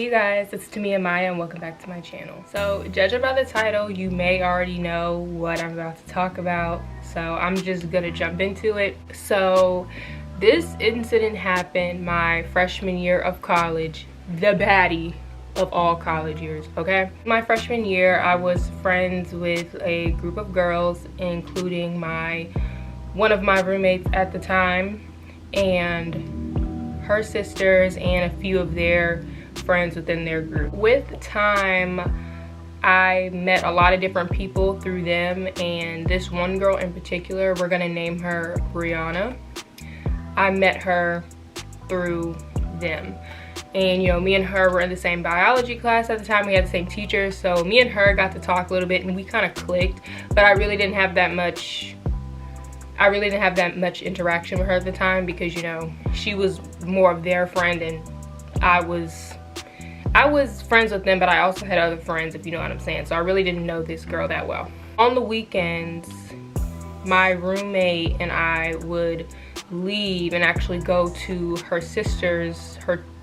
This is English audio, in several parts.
you guys, it's Tamia Maya and welcome back to my channel. So judging by the title, you may already know what I'm about to talk about, so I'm just gonna jump into it. So this incident happened my freshman year of college, the baddie of all college years, okay? My freshman year, I was friends with a group of girls, including one of my roommates at the time and her sisters and a few of their friends within their group. With time, I met a lot of different people through them, and this one girl in particular, we're gonna name her Brianna. I met her through them. And you know, me and her were in the same biology class at the time. We had the same teacher, so me and her got to talk a little bit and we kind of clicked, but I really didn't have that much interaction with her at the time because, you know, she was more of their friend and I was friends with them, but I also had other friends, if you know what I'm saying. So I really didn't know this girl that well. On the weekends, my roommate and I would leave and actually go to her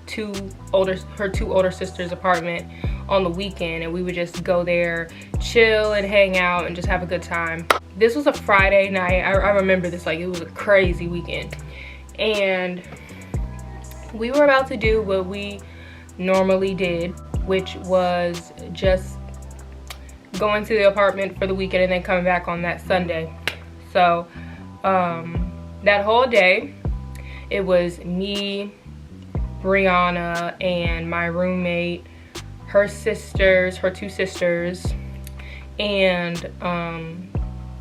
two older sisters' apartment on the weekend, and we would just go there, chill and hang out and just have a good time. This was a Friday night. I remember this like it was a crazy weekend, and we were about to do what we normally did, which was just going to the apartment for the weekend and then coming back on that Sunday. So that whole day it was me, Brianna, and my roommate, her two sisters, and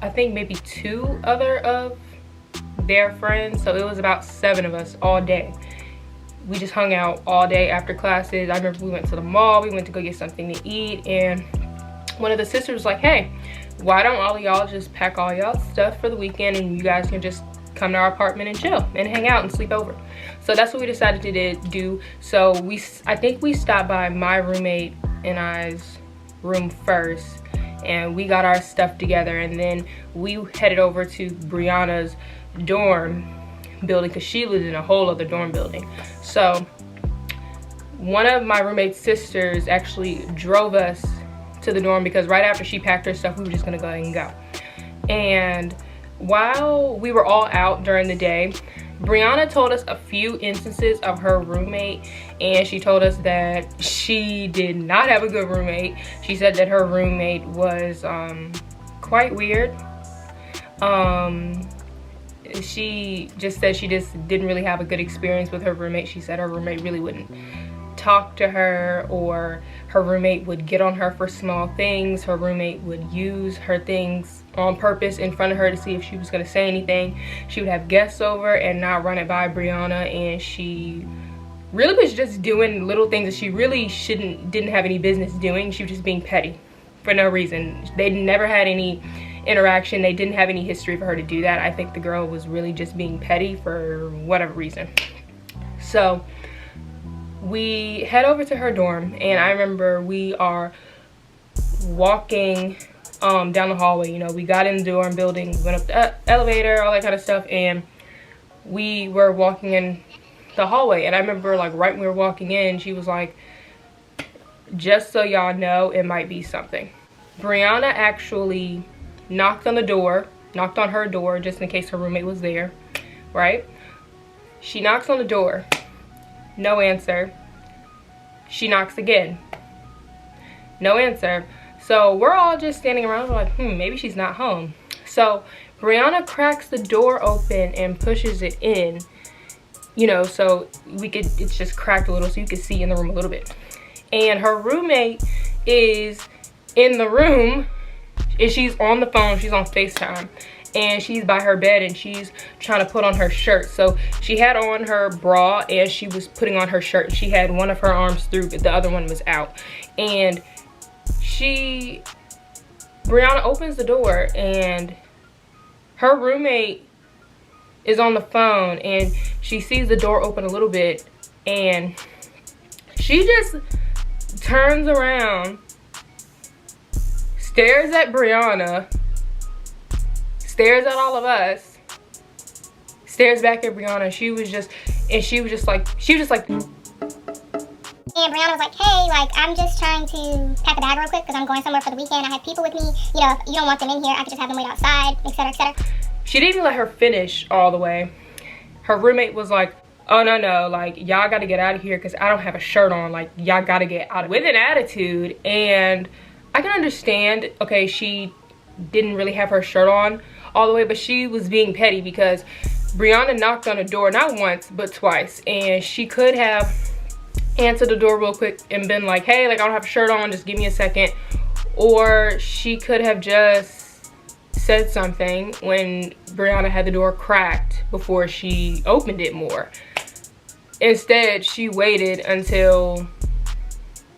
I think maybe two other of their friends. So it was about 7 of us all day. We just hung out all day after classes. I remember we went to the mall, we went to go get something to eat, and one of the sisters was like, hey, why don't all of y'all just pack all y'all stuff for the weekend and you guys can just come to our apartment and chill and hang out and sleep over. So that's what we decided to do. So I think we stopped by my roommate and I's room first, and we got our stuff together, and then we headed over to Brianna's dorm building because she lived in a whole other dorm building. So one of my roommate's sisters actually drove us to the dorm because right after she packed her stuff, we were just gonna go ahead and go. And while we were all out during the day, Brianna told us a few instances of her roommate, and she told us that she did not have a good roommate. She said that her roommate was quite weird. She just said she just didn't really have a good experience with her roommate. She said her roommate really wouldn't talk to her, or her roommate would get on her for small things. Her roommate would use her things on purpose in front of her to see if she was going to say anything. She would have guests over and not run it by Brianna, and she really was just doing little things that she really didn't have any business doing. She was just being petty for no reason. They never had any interaction. They didn't have any history for her to do that. I think the girl was really just being petty for whatever reason. So we head over to her dorm, and I remember we are walking down the hallway. You know, we got in the dorm building, went up the elevator, all that kind of stuff, and we were walking in the hallway. And I remember, like, right when we were walking in, she was like, just so y'all know, it might be something. Brianna actually knocked on her door just in case her roommate was there, right? She knocks on the door, no answer. She knocks again, no answer. So we're all just standing around, we're like, maybe she's not home. So Brianna cracks the door open and pushes it in, you know, so it's just cracked a little so you can see in the room a little bit. And her roommate is in the room, and she's on the phone, she's on FaceTime, and she's by her bed and she's trying to put on her shirt. So she had on her bra and she was putting on her shirt. She had one of her arms through, but the other one was out. And Brianna opens the door, and her roommate is on the phone, and she sees the door open a little bit, and she just turns around, stares at Brianna, stares at all of us, stares back at Brianna. She was just like, And Brianna was like, hey, like, I'm just trying to pack a bag real quick because I'm going somewhere for the weekend. I have people with me. You know, if you don't want them in here, I could just have them wait outside, etc., etc. She didn't even let her finish all the way. Her roommate was like, oh, no, like, y'all got to get out of here because I don't have a shirt on. Like, y'all got to get out with an attitude. And I can understand, okay, she didn't really have her shirt on all the way, but she was being petty because Brianna knocked on the door not once but twice, and she could have answered the door real quick and been like, hey, like, I don't have a shirt on, just give me a second. Or she could have just said something when Brianna had the door cracked before she opened it more. Instead, she waited until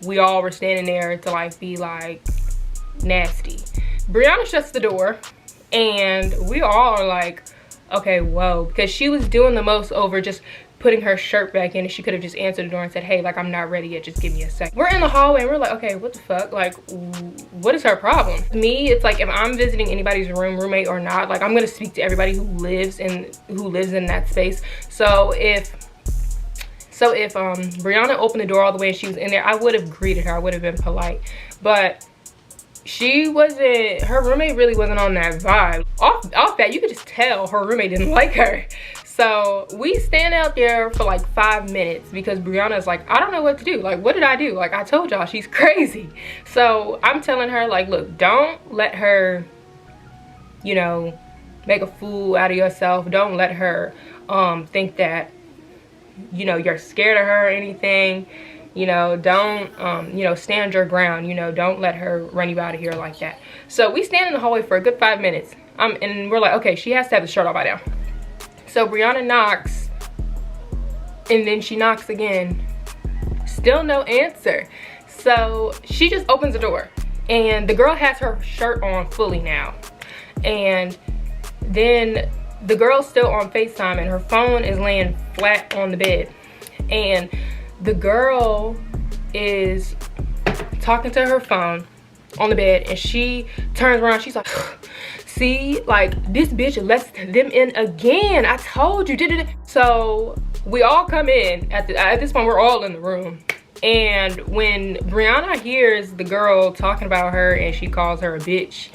we all were standing there to like be like nasty. Brianna shuts the door and we all are like, okay, whoa, because she was doing the most over just putting her shirt back in, and she could have just answered the door and said, hey, like, I'm not ready yet, just give me a second. We're in the hallway and we're like, okay, what the fuck? Like, what is her problem? To me, it's like, if I'm visiting anybody's roommate or not, like, I'm gonna speak to everybody who lives in that space. So if Brianna opened the door all the way and she was in there, I would have greeted her, I would have been polite. But she wasn't, her roommate really wasn't on that vibe. Off that, you could just tell her roommate didn't like her. So we stand out there for like 5 minutes because Brianna's like, I don't know what to do. Like, what did I do? Like, I told y'all she's crazy. So I'm telling her, like, look, don't let her, you know, make a fool out of yourself. Don't let her think that, you know, you're scared of her or anything. You know, don't, you know, stand your ground. You know, don't let her run you out of here like that. So we stand in the hallway for a good 5 minutes. And we're like, okay, she has to have the shirt off by now. So Brianna knocks, and then she knocks again. Still no answer. So she just opens the door, and the girl has her shirt on fully now. And then the girl's still on FaceTime, and her phone is laying flat on the bed. And the girl is talking to her phone on the bed, and she turns around, she's like, see, like, this bitch lets them in again. I told you, So we all come in, at this point, we're all in the room. And when Brianna hears the girl talking about her and she calls her a bitch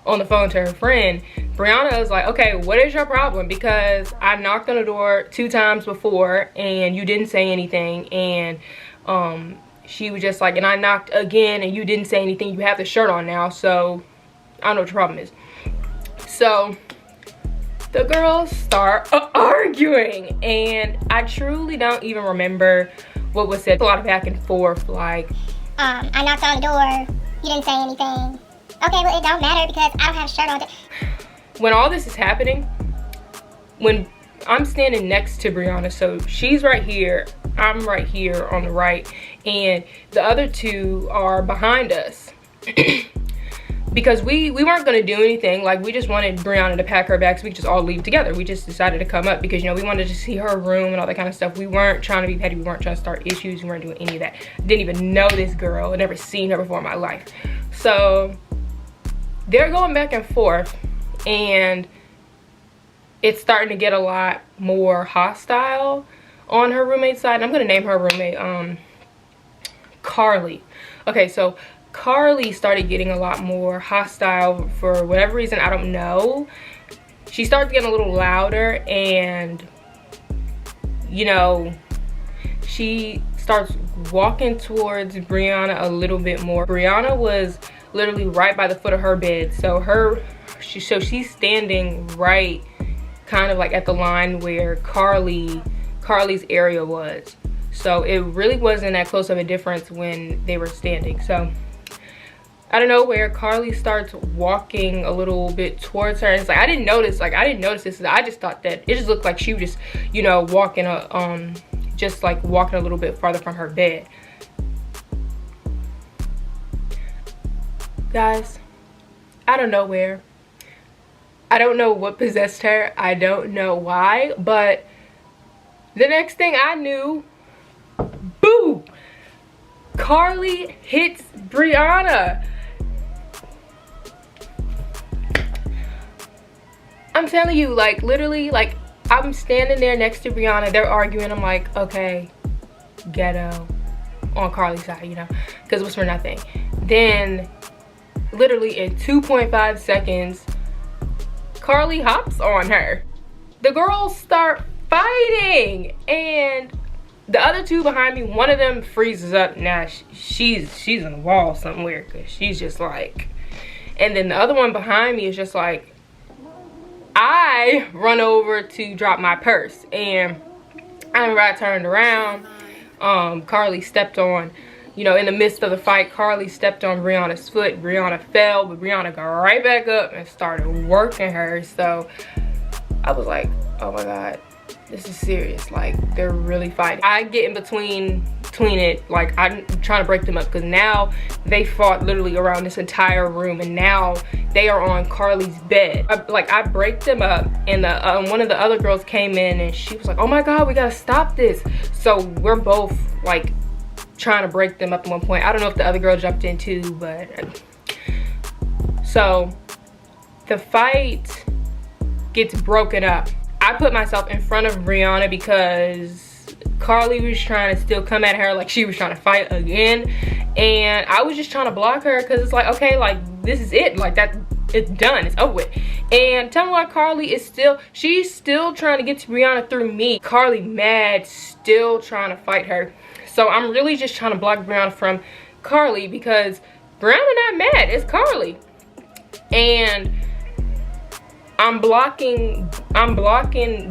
on the phone to her friend, Brianna is like, okay, what is your problem? Because I knocked on the door 2 times before and you didn't say anything. And she was just like, and I knocked again and you didn't say anything. You have the shirt on now, so I don't know what your problem is. So the girls start arguing, and I truly don't even remember what was said. A lot of back and forth, like, I knocked on the door, you didn't say anything. Okay, well, it don't matter because I don't have a shirt on. When all this is happening, when I'm standing next to Brianna, so she's right here, I'm right here on the right, and the other 2 are behind us. Because we weren't going to do anything. Like, we just wanted Brianna to pack her bags so we could just all leave together. We just decided to come up because, you know, we wanted to see her room and all that kind of stuff. We weren't trying to be petty. We weren't trying to start issues. We weren't doing any of that. Didn't even know this girl. I'd never seen her before in my life. So they're going back and forth, and it's starting to get a lot more hostile on her roommate's side. And I'm going to name her roommate Carly. Okay, so Carly started getting a lot more hostile for whatever reason, I don't know. She started getting a little louder, and, you know, she starts walking towards Brianna a little bit more. Brianna was literally right by the foot of her bed, so she's standing right kind of like at the line where Carly's area was. So it really wasn't that close of a difference when they were standing. So I don't know where Carly starts walking a little bit towards her. And it's like, I didn't notice this. I just thought that it just looked like she was just, you know, walking just like walking a little bit farther from her bed. Guys, I don't know where. I don't know what possessed her. I don't know why, but the next thing I knew, boo! Carly hits Brianna. I'm telling you, like, literally, like, I'm standing there next to Brianna. They're arguing. I'm like, okay, ghetto. on Carly's side, you know, because it was for nothing. Then literally in 2.5 seconds, Carly hops on her. The girls start fighting, and the other two behind me, one of them freezes up. Now she's in the wall somewhere, because she's just like, and then the other one behind me is just like, I run over to drop my purse, and I remember I turned around, Carly stepped on, you know, in the midst of the fight, Carly stepped on Brianna's foot. Brianna fell, but Brianna got right back up and started working her. So I was like, oh my God, this is serious. Like, they're really fighting. I get in between it, like I'm trying to break them up, because now they fought literally around this entire room, and now they are on Carly's bed. I break them up, and one of the other girls came in, and she was like, oh my God, we gotta stop this. So we're both like trying to break them up at one point. I don't know if the other girl jumped in too, but so the fight gets broken up. I put myself in front of Brianna because Carly was trying to still come at her like she was trying to fight again, and I was just trying to block her, because it's like, okay, like this is it, like that, it's done, it's over with. And tell me why Carly is she's still trying to get to Brianna through me. Carly mad, still trying to fight her. So I'm really just trying to block Brianna from Carly, because Brianna not mad, it's Carly. And I'm blocking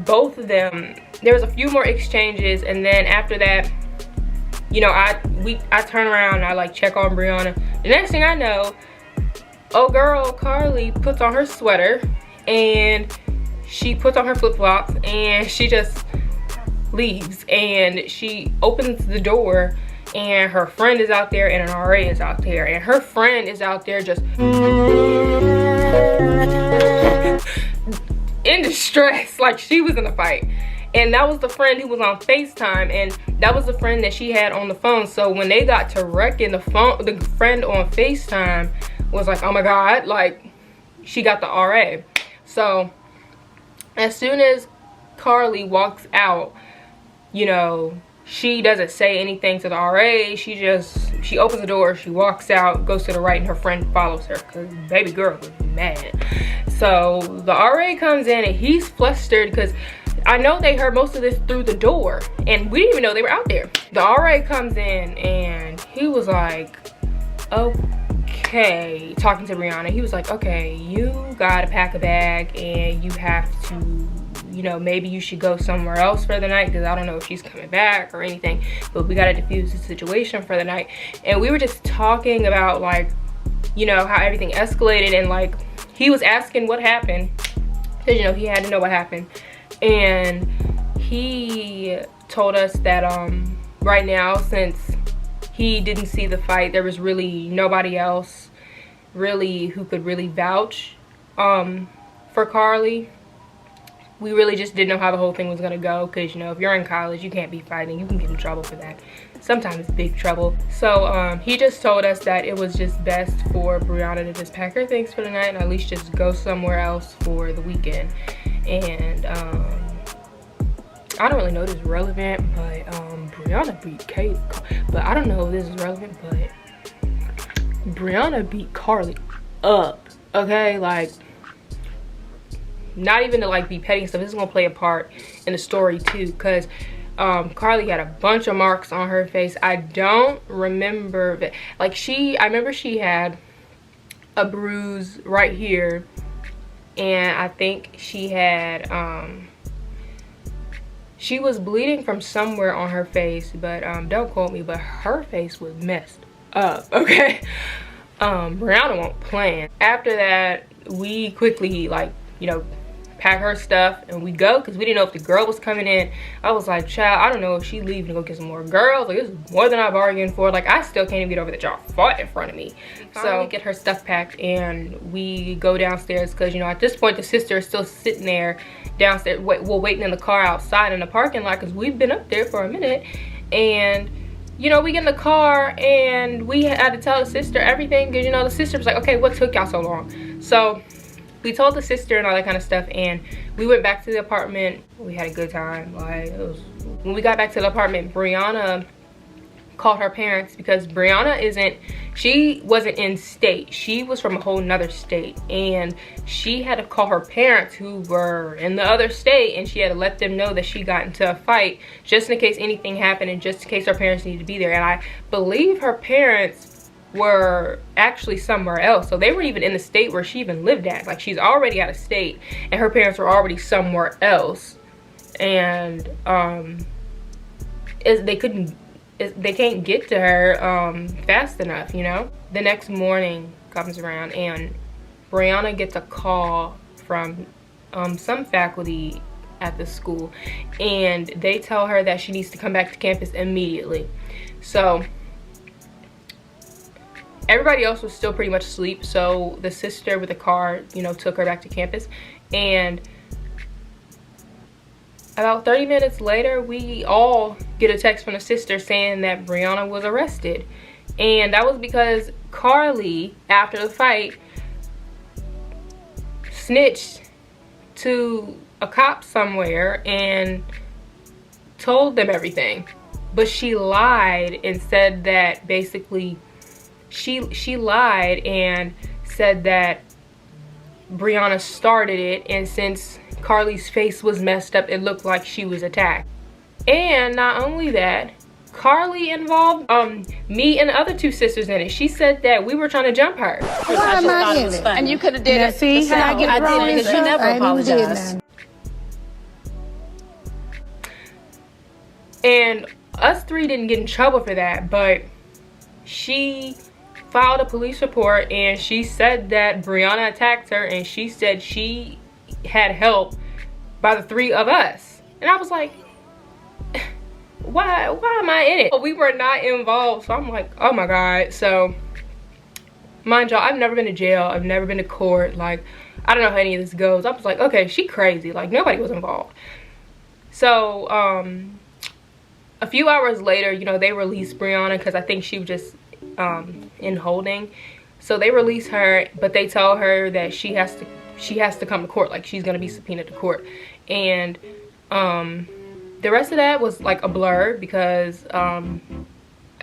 both of them. There was a few more exchanges, and then after that, you know, I turn around and I like check on Brianna. The next thing I know, oh girl, Carly puts on her sweater, and she puts on her flip-flops, and she just leaves, and she opens the door, and her friend is out there, and an RA is out there, and her friend is out there just in distress, like she was in a fight. And that was the friend who was on FaceTime, and that was the friend that she had on the phone. So when they got to wrecking, the friend on FaceTime was like, oh my God, like she got the RA. So as soon as Carly walks out, you know, she doesn't say anything to the RA. She opens the door, she walks out, goes to the right, and her friend follows her, because baby girl was mad. So the RA comes in, and he's flustered, because I know they heard most of this through the door, and we didn't even know they were out there. The RA comes in, and he was like, okay, talking to Brianna, he was like, okay, you gotta pack a bag, and you have to, you know, maybe you should go somewhere else for the night, because I don't know if she's coming back or anything, but we gotta diffuse the situation for the night. And we were just talking about, like, you know, how everything escalated, and like he was asking what happened, because, you know, he had to know what happened. And he told us that right now, since he didn't see the fight, there was really nobody else really who could really vouch for Carly. We really just didn't know how the whole thing was gonna go, because, you know, if you're in college, you can't be fighting, you can get in trouble for that, sometimes big trouble. So he just told us that it was just best for Brianna to just pack her things for the night, and at least just go somewhere else for the weekend. And I don't really know if this is relevant, but Brianna beat Kate, but I don't know if this is relevant, but Brianna beat Carly up, okay? Like, not even to like be petty and stuff, this is gonna play a part in the story too, because Carly had a bunch of marks on her face. I don't remember that, like, I remember she had a bruise right here, and I think she had she was bleeding from somewhere on her face, but don't quote me, but her face was messed up, okay? Brianna won't plan. After that, we quickly, like, you know, pack her stuff and we go, because we didn't know if the girl was coming in. I was like, child, I don't know if she's leaving to go get some more girls. Like, this is more than I bargained for. Like, I still can't even get over that y'all fought in front of me. So we get her stuff packed and we go downstairs, because, you know, at this point the sister is still sitting there downstairs, waiting in the car outside in the parking lot, because we've been up there for a minute. And, you know, we get in the car and we had to tell the sister everything, because, you know, the sister was like, okay, what took y'all so long? So we told the sister and all that kind of stuff, and we went back to the apartment. We had a good time. Like, when we got back to the apartment, Brianna called her parents because she wasn't in state. She was from a whole nother state, and she had to call her parents who were in the other state, and she had to let them know that she got into a fight just in case anything happened and just in case her parents needed to be there. And I believe her parents were actually somewhere else, so they weren't even in the state where she even lived at. Like, she's already out of state and her parents were already somewhere else, and they can't get to her fast enough, you know. The next morning comes around and Brianna gets a call from some faculty at the school, and they tell her that she needs to come back to campus immediately. So everybody else was still pretty much asleep, so the sister with the car, you know, took her back to campus. And about 30 minutes later, we all get a text from the sister saying that Brianna was arrested. And that was because Carly, after the fight, snitched to a cop somewhere and told them everything. But she lied and said that basically she lied and said that Brianna started it, and since Carly's face was messed up, it looked like she was attacked. And not only that, Carly involved me and the other two sisters in it. She said that we were trying to jump her. Why am I in it? And you could have did it. See how I get wrong because you never apologized. And us three didn't get in trouble for that, but she filed a police report and she said that Brianna attacked her, and she said she had help by the three of us. And I was like, why am I in it? We were not involved. So I'm like, oh my god. So mind y'all, I've never been to jail, I've never been to court. Like, I don't know how any of this goes. I was like, okay, she crazy. Like, nobody was involved. So a few hours later, you know, they released Brianna because I think she was just in holding. So they release her, but they tell her that she has to come to court. Like, she's gonna be subpoenaed to court. And the rest of that was like a blur because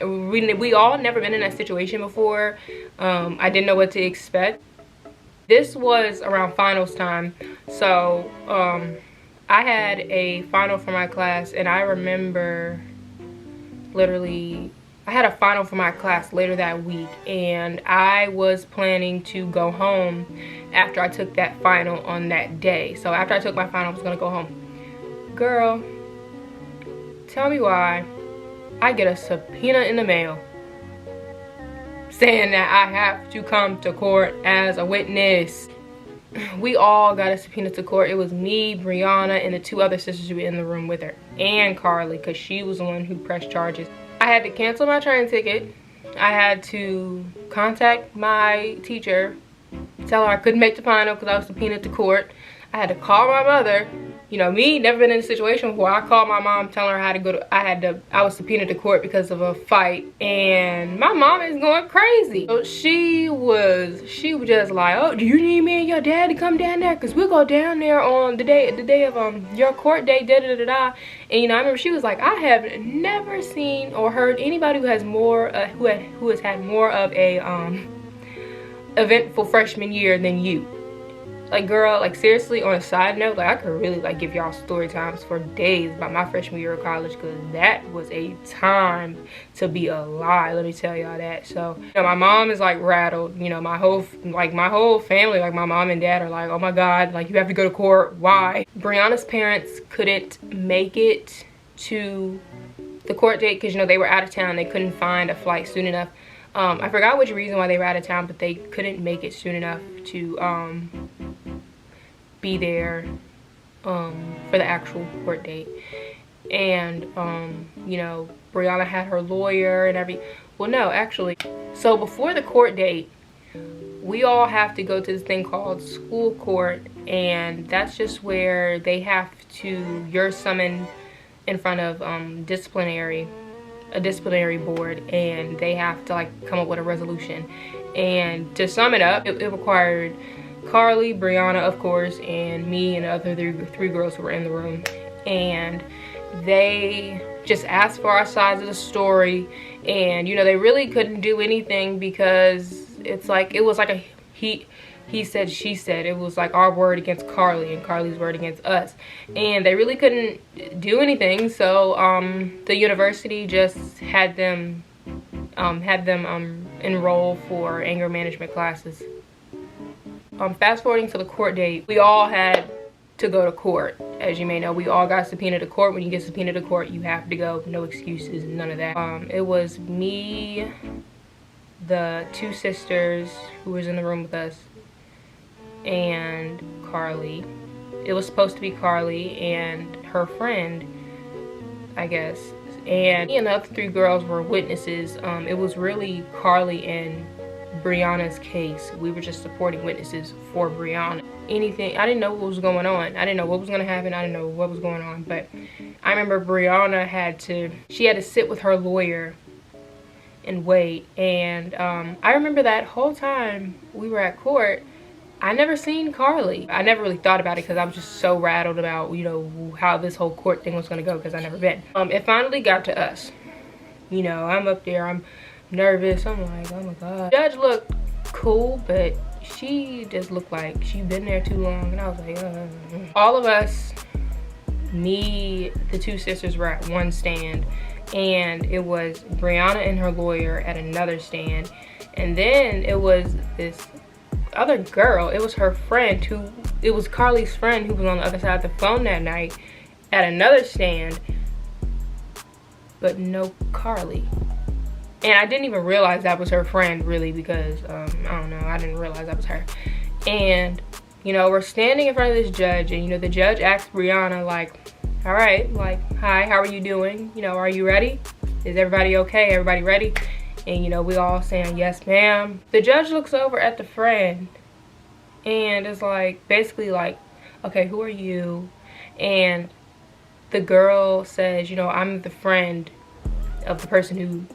we all never been in that situation before. I didn't know what to expect. This was around finals time, so I had a final for my class, and I remember literally I had a final for my class later that week, and I was planning to go home after I took that final on that day. So after I took my final, I was gonna go home. Girl, tell me why I get a subpoena in the mail saying that I have to come to court as a witness. We all got a subpoena to court. It was me, Brianna, and the two other sisters who were in the room with her, and Carly, because she was the one who pressed charges. I had to cancel my train ticket. I had to contact my teacher, tell her I couldn't make the final because I was subpoenaed to court. I had to call my mother. You know, me, never been in a situation where I called my mom telling her I had to go to, I was subpoenaed to court because of a fight, and my mom is going crazy. So she was just like, oh, do you need me and your dad to come down there? Because we'll go down there on the day of your court date, da-da-da-da. And, you know, I remember she was like, I have never seen or heard anybody who has more, who has had more of a eventful freshman year than you. Like, girl, like, seriously, on a side note, like, I could really, like, give y'all story times for days about my freshman year of college, because that was a time to be alive, let me tell y'all that. So, you know, my mom is, like, rattled. You know, my whole family, like, my mom and dad are like, oh my god, like, you have to go to court, why? Brianna's parents couldn't make it to the court date because, you know, they were out of town. They couldn't find a flight soon enough. I forgot which reason why they were out of town, but they couldn't make it soon enough to be there for the actual court date. And you know, Brianna had her lawyer and well, no, actually, so before the court date, we all have to go to this thing called school court, and that's just where they have to, you're summoned in front of a disciplinary board, and they have to, like, come up with a resolution. And to sum it up, it required Carly, Brianna, of course, and me and the other three girls who were in the room. And they just asked for our sides of the story, and you know, they really couldn't do anything because it's like, it was like a he said, she said. It was like our word against Carly and Carly's word against us, and they really couldn't do anything. So the university just had them enroll for anger management classes. Fast forwarding to the court date, we all had to go to court. As you may know, we all got subpoenaed to court. When you get subpoenaed to court, you have to go. No excuses, none of that. It was me, the two sisters who was in the room with us, and Carly. It was supposed to be Carly and her friend, I guess. And me and the other three girls were witnesses. It was really Carly and Brianna's case. We were just supporting witnesses for Brianna. Anything, I didn't know what was going on. I didn't know what was gonna happen. I didn't know what was going on. But I remember Brianna had to sit with her lawyer and wait. And I remember that whole time we were at court, I never seen Carly. I never really thought about it because I was just so rattled about, you know, how this whole court thing was gonna go because I never been. It finally got to us. You know, I'm up there, I'm nervous. I'm like, oh my God. The judge looked cool, but she just looked like she'd been there too long. And I was like, All of us, me, the two sisters were at one stand, and it was Brianna and her lawyer at another stand. And then it was this other girl, it was her friend it was Carly's friend who was on the other side of the phone that night at another stand, but no Carly. And I didn't even realize that was her friend, really, because I don't know, I didn't realize that was her. And you know, we're standing in front of this judge, and you know, the judge asked Brianna, like, all right, like, hi, how are you doing? You know, are you ready? Is everybody okay? Everybody ready? And you know, we all saying yes ma'am. The judge looks over at the friend and is like, basically like, okay, who are you? And the girl says, you know, I'm the friend of the person who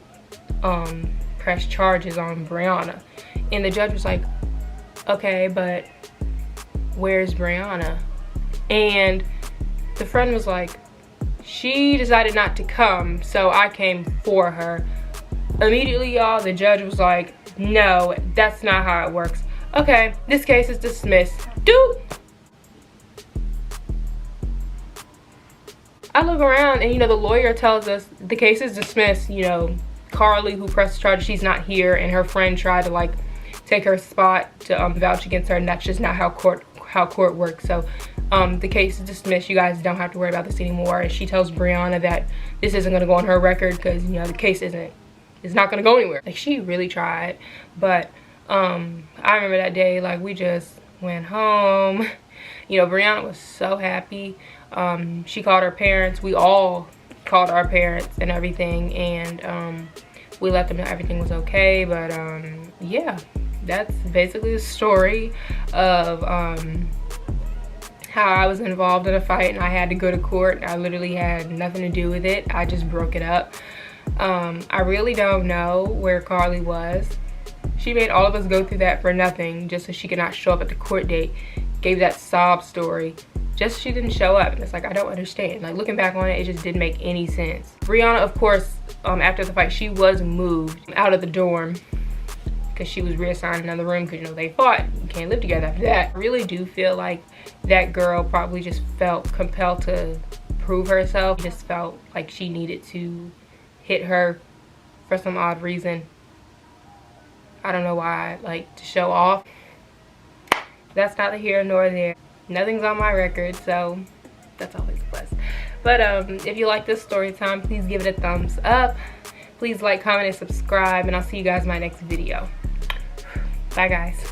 pressed charges on Brianna. And the judge was like, okay, but where's Brianna? And the friend was like, she decided not to come, so I came for her. Immediately, y'all, the judge was like, no, that's not how it works. Okay, this case is dismissed. Dude! I look around and, you know, the lawyer tells us the case is dismissed. You know, Carly, who pressed charges, she's not here, and her friend tried to, like, take her spot to vouch against her, and that's just not how court works. So the case is dismissed. You guys don't have to worry about this anymore. And she tells Brianna that this isn't going to go on her record because, you know, the case it's not going to go anywhere. Like, she really tried. But I remember that day, like, we just went home. You know, Brianna was so happy. She called her parents. We all called our parents and everything, and we let them know everything was okay. But yeah, that's basically the story of how I was involved in a fight and I had to go to court. I literally had nothing to do with it. I just broke it up. I really don't know where Carly was. She made all of us go through that for nothing, just so she could not show up at the court date. Gave that sob story just so she didn't show up. And it's like, I don't understand. Like, looking back on it, it just didn't make any sense. Brianna, of course, after the fight, she was moved out of the dorm because she was reassigned another room because, you know, they fought. You can't live together after that. I really do feel like that girl probably just felt compelled to prove herself. Just felt like she needed to hit her for some odd reason. I don't know why, like, to show off. That's neither here nor there. Nothing's on my record, so that's always a plus. But if you like this story time, please give it a thumbs up. Please like, comment, and subscribe, and I'll see you guys in my next video. Bye, guys.